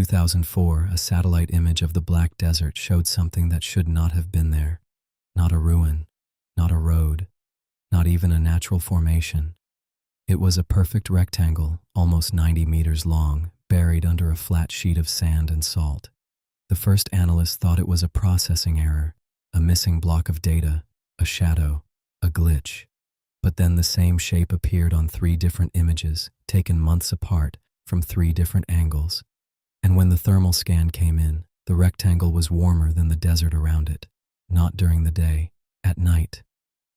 2004, a satellite image of the Black Desert showed something that should not have been there. Not a ruin, not a road, not even a natural formation. It was a perfect rectangle, almost 90 meters long, buried under a flat sheet of sand and salt. The first analysts thought it was a processing error, a missing block of data, a shadow, a glitch. But then the same shape appeared on 3 different images, taken months apart, from 3 different angles. And when the thermal scan came in, the rectangle was warmer than the desert around it. Not during the day, at night.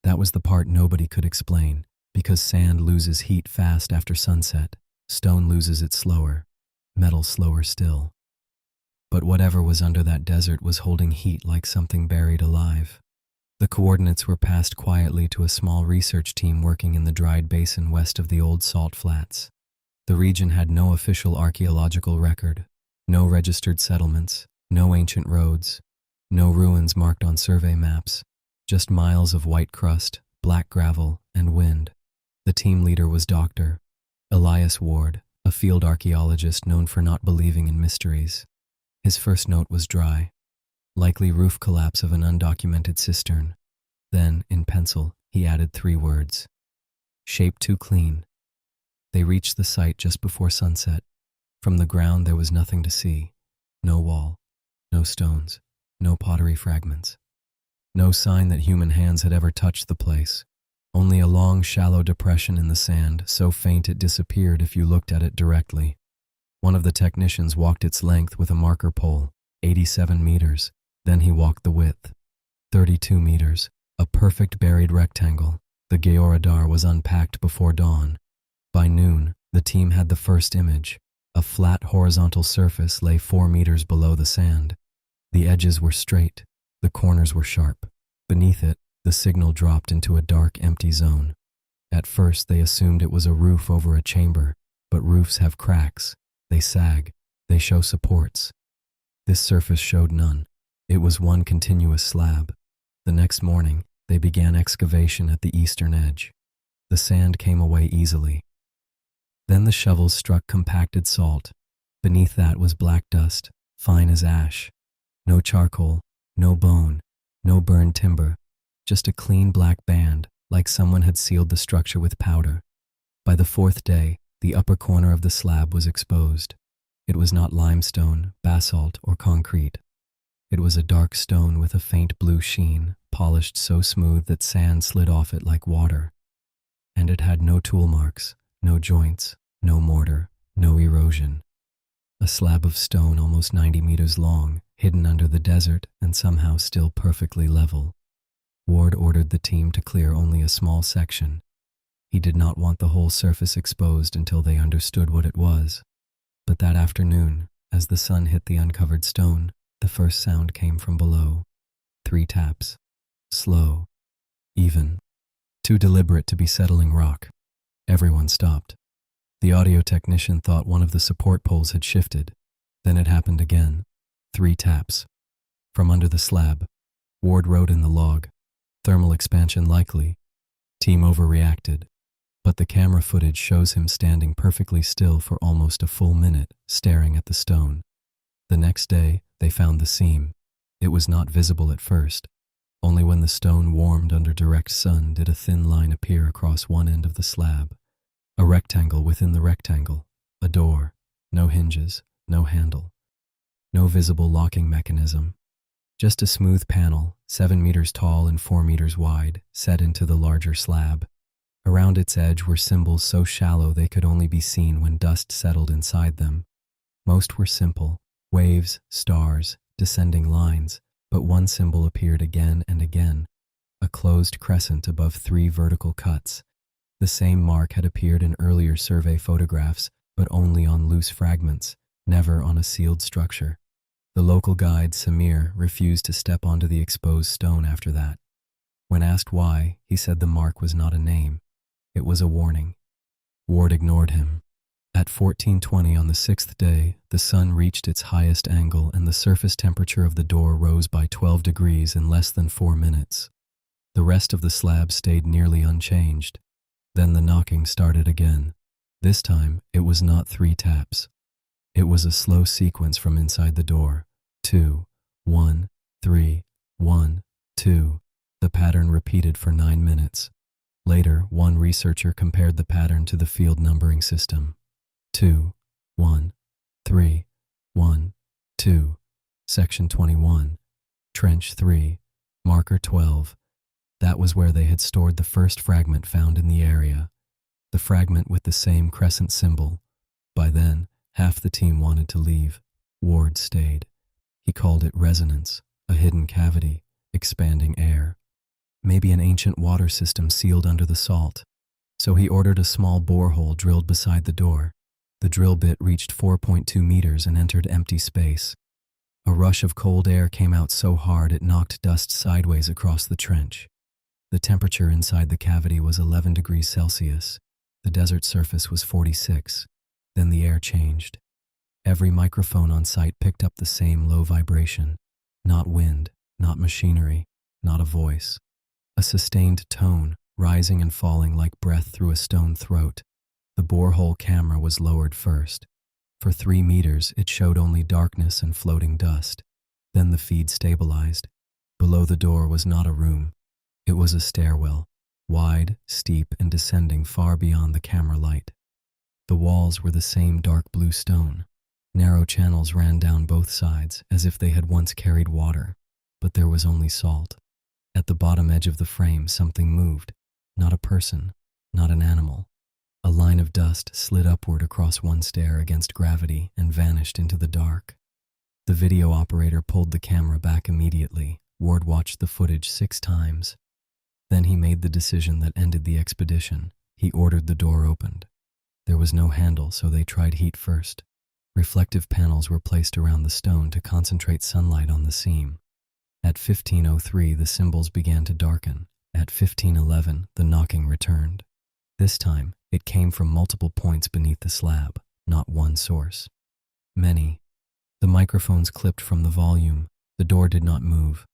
That was the part nobody could explain, because sand loses heat fast after sunset, stone loses it slower, metal slower still. But whatever was under that desert was holding heat like something buried alive. The coordinates were passed quietly to a small research team working in the dried basin west of the old salt flats. The region had no official archaeological record, no registered settlements, no ancient roads, no ruins marked on survey maps, just miles of white crust, black gravel, and wind. The team leader was Dr. Elias Ward, a field archaeologist known for not believing in mysteries. His first note was dry, likely roof collapse of an undocumented cistern. Then, in pencil, he added 3 words. Shape too clean. They reached the site just before sunset. From the ground there was nothing to see. No wall, no stones, no pottery fragments. No sign that human hands had ever touched the place. Only a long, shallow depression in the sand, so faint it disappeared if you looked at it directly. One of the technicians walked its length with a marker pole, 87 meters. Then he walked the width, 32 meters, a perfect buried rectangle. The georadar was unpacked before dawn. By noon, the team had the first image. A flat horizontal surface lay 4 meters below the sand. The edges were straight, the corners were sharp. Beneath it, the signal dropped into a dark, empty zone. At first, they assumed it was a roof over a chamber, but roofs have cracks. They sag. They show supports. This surface showed none. It was one continuous slab. The next morning, they began excavation at the eastern edge. The sand came away easily. Then the shovels struck compacted salt. Beneath that was black dust, fine as ash. No charcoal, no bone, no burned timber, just a clean black band, like someone had sealed the structure with powder. By the 4th day, the upper corner of the slab was exposed. It was not limestone, basalt, or concrete. It was a dark stone with a faint blue sheen, polished so smooth that sand slid off it like water. And it had no tool marks, no joints, no mortar, no erosion. A slab of stone almost 90 meters long, hidden under the desert and somehow still perfectly level. Ward ordered the team to clear only a small section. He did not want the whole surface exposed until they understood what it was. But that afternoon, as the sun hit the uncovered stone, the first sound came from below. 3 taps. Slow. Even. Too deliberate to be settling rock. Everyone stopped. The audio technician thought one of the support poles had shifted. Then it happened again. 3 taps. From under the slab. Ward wrote in the log. Thermal expansion likely. Team overreacted. But the camera footage shows him standing perfectly still for almost a full minute, staring at the stone. The next day, they found the seam. It was not visible at first. Only when the stone warmed under direct sun did a thin line appear across one end of the slab. A rectangle within the rectangle. A door. No hinges, no handle. No visible locking mechanism. Just a smooth panel, 7 meters tall and 4 meters wide, set into the larger slab. Around its edge were symbols so shallow they could only be seen when dust settled inside them. Most were simple, waves, stars, descending lines, but one symbol appeared again and again, a closed crescent above 3 vertical cuts. The same mark had appeared in earlier survey photographs, but only on loose fragments, never on a sealed structure. The local guide, Samir, refused to step onto the exposed stone after that. When asked why, he said the mark was not a name. It was a warning. Ward ignored him. At 14:20 on the 6th day, the sun reached its highest angle and the surface temperature of the door rose by 12 degrees in less than 4 minutes. The rest of the slab stayed nearly unchanged. Then the knocking started again. This time, it was not 3 taps. It was a slow sequence from inside the door. 2, 1, 3, 1, 2. The pattern repeated for 9 minutes. Later, one researcher compared the pattern to the field numbering system. 2, 1, 3, 1, 2. Section 21. Trench 3. Marker 12. That was where they had stored the first fragment found in the area. The fragment with the same crescent symbol. By then, half the team wanted to leave. Ward stayed. He called it resonance, a hidden cavity, expanding air. Maybe an ancient water system sealed under the salt. So he ordered a small borehole drilled beside the door. The drill bit reached 4.2 meters and entered empty space. A rush of cold air came out so hard it knocked dust sideways across the trench. The temperature inside the cavity was 11 degrees Celsius. The desert surface was 46. Then the air changed. Every microphone on site picked up the same low vibration. Not wind, not machinery, not a voice. A sustained tone, rising and falling like breath through a stone throat. The borehole camera was lowered first. For 3 meters, it showed only darkness and floating dust. Then the feed stabilized. Below the door was not a room. It was a stairwell, wide, steep, and descending far beyond the camera light. The walls were the same dark blue stone. Narrow channels ran down both sides, as if they had once carried water, but there was only salt. At the bottom edge of the frame, something moved. Not a person, not an animal. A line of dust slid upward across one stair against gravity and vanished into the dark. The video operator pulled the camera back immediately. Ward watched the footage 6 times. Then he made the decision that ended the expedition. He ordered the door opened. There was no handle, so they tried heat first. Reflective panels were placed around the stone to concentrate sunlight on the seam. At 15:03, the symbols began to darken. At 15:11, the knocking returned. This time, it came from multiple points beneath the slab, not one source. Many. The microphones clipped from the volume. The door did not move.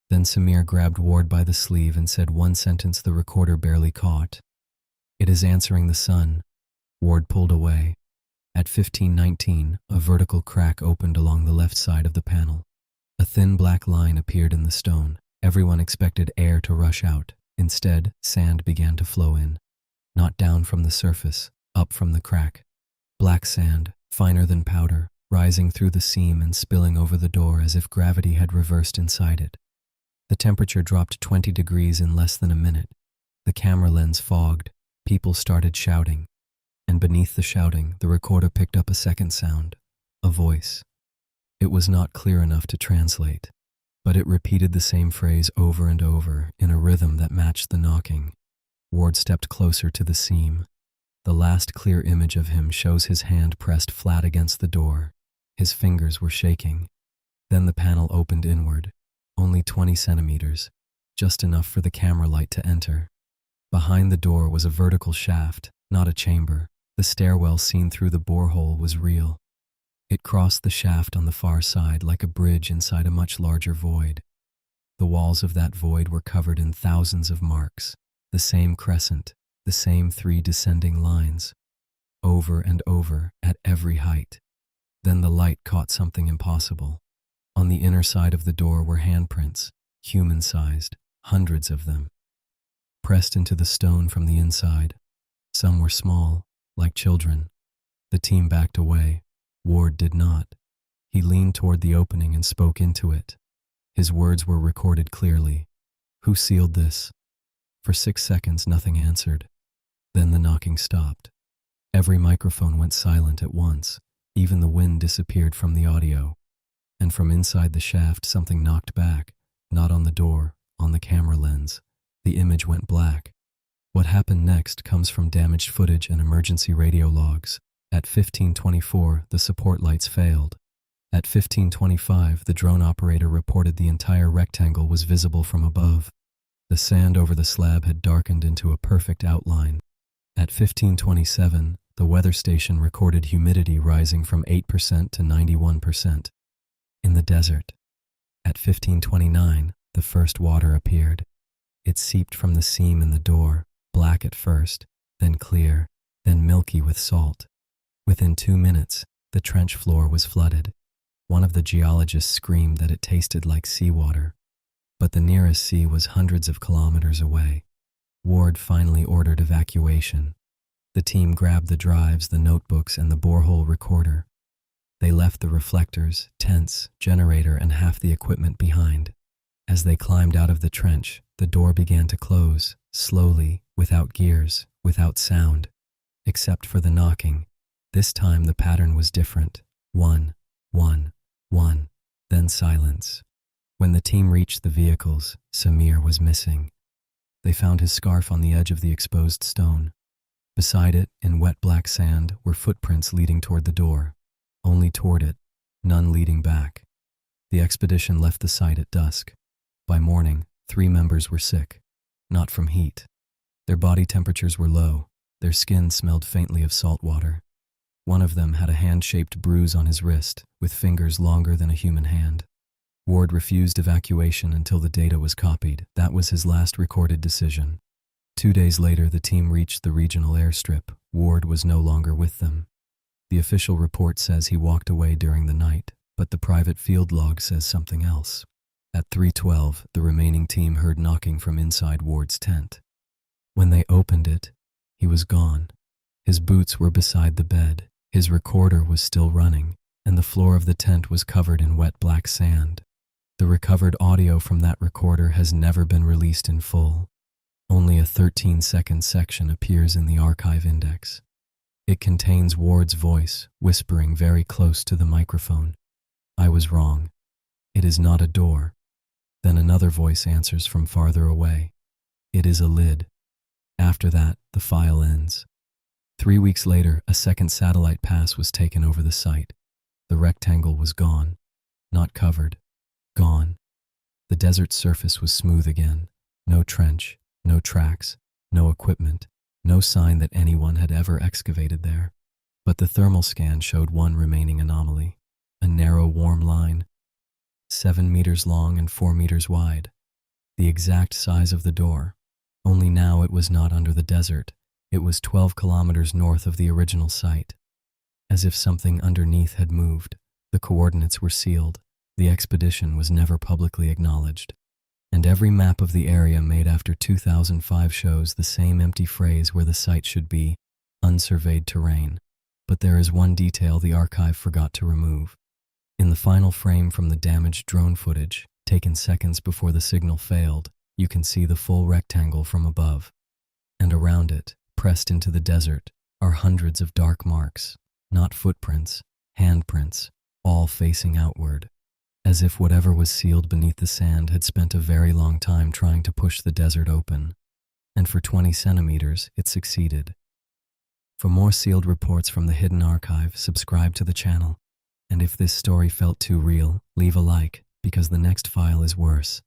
Then Samir grabbed Ward by the sleeve and said one sentence the recorder barely caught. "It is answering the sun." Ward pulled away. At 15:19, a vertical crack opened along the left side of the panel. A thin black line appeared in the stone. Everyone expected air to rush out. Instead, sand began to flow in. Not down from the surface, up from the crack. Black sand, finer than powder, rising through the seam and spilling over the door as if gravity had reversed inside it. The temperature dropped 20 degrees in less than a minute. The camera lens fogged. People started shouting. And beneath the shouting, the recorder picked up a second sound. A voice. It was not clear enough to translate, but it repeated the same phrase over and over in a rhythm that matched the knocking. Ward stepped closer to the seam. The last clear image of him shows his hand pressed flat against the door. His fingers were shaking. Then the panel opened inward, only 20 centimeters, just enough for the camera light to enter. Behind the door was a vertical shaft, not a chamber. The stairwell seen through the borehole was real. It crossed the shaft on the far side like a bridge inside a much larger void. The walls of that void were covered in thousands of marks, the same crescent, the same 3 descending lines, over and over at every height. Then the light caught something impossible. On the inner side of the door were handprints, human-sized, hundreds of them, pressed into the stone from the inside. Some were small, like children. The team backed away. Ward did not. He leaned toward the opening and spoke into it. His words were recorded clearly. "Who sealed this?" For 6 seconds, nothing answered. Then the knocking stopped. Every microphone went silent at once. Even the wind disappeared from the audio. And from inside the shaft, something knocked back, not on the door, on the camera lens. The image went black. What happened next comes from damaged footage and emergency radio logs. At 15:24, the support lights failed. At 15:25, the drone operator reported the entire rectangle was visible from above. The sand over the slab had darkened into a perfect outline. At 15:27, the weather station recorded humidity rising from 8% to 91%. In the desert. At 15:29, the first water appeared. It seeped from the seam in the door, black at first, then clear, then milky with salt. Within 2 minutes, The trench floor was flooded. One of the geologists screamed that it tasted like seawater, but the nearest sea was hundreds of kilometers away. Ward finally ordered evacuation. The team grabbed the drives, the notebooks, and the borehole recorder. They left the reflectors, tents, generator, and half the equipment behind. As they climbed out of the trench, the door began to close, slowly, without gears, without sound, except for the knocking. This time the pattern was different. 1, 1, 1, then silence. When the team reached the vehicles, Samir was missing. They found his scarf on the edge of the exposed stone. Beside it, in wet black sand, were footprints leading toward the door. Only toward it, none leading back. The expedition left the site at dusk. By morning, 3 members were sick, not from heat. Their body temperatures were low. Their skin smelled faintly of salt water. One of them had a hand-shaped bruise on his wrist, with fingers longer than a human hand. Ward refused evacuation until the data was copied. That was his last recorded decision. 2 days later, the team reached the regional airstrip. Ward was no longer with them. The official report says he walked away during the night, but the private field log says something else. At 3:12, the remaining team heard knocking from inside Ward's tent. When they opened it, he was gone. His boots were beside the bed. His recorder was still running, and the floor of the tent was covered in wet black sand. The recovered audio from that recorder has never been released in full. Only a 13-second section appears in the archive index. It contains Ward's voice, whispering very close to the microphone. "I was wrong. It is not a door." Then another voice answers from farther away. "It is a lid." After that, the file ends. 3 weeks later, a second satellite pass was taken over the site. The rectangle was gone. Not covered. Gone. The desert surface was smooth again. No trench, no tracks, no equipment, no sign that anyone had ever excavated there. But the thermal scan showed one remaining anomaly. A narrow, warm line, 7 meters long and 4 meters wide. The exact size of the door. Only now it was not under the desert. It was 12 kilometers north of the original site. As if something underneath had moved, the coordinates were sealed. The expedition was never publicly acknowledged. And every map of the area made after 2005 shows the same empty phrase where the site should be: unsurveyed terrain. But there is one detail the archive forgot to remove. In the final frame from the damaged drone footage, taken seconds before the signal failed, you can see the full rectangle from above. And around it, pressed into the desert, are hundreds of dark marks, not footprints, handprints, all facing outward, as if whatever was sealed beneath the sand had spent a very long time trying to push the desert open. And for 20 centimeters, it succeeded. For more sealed reports from the Hidden Archive, subscribe to the channel. And if this story felt too real, leave a like, because the next file is worse.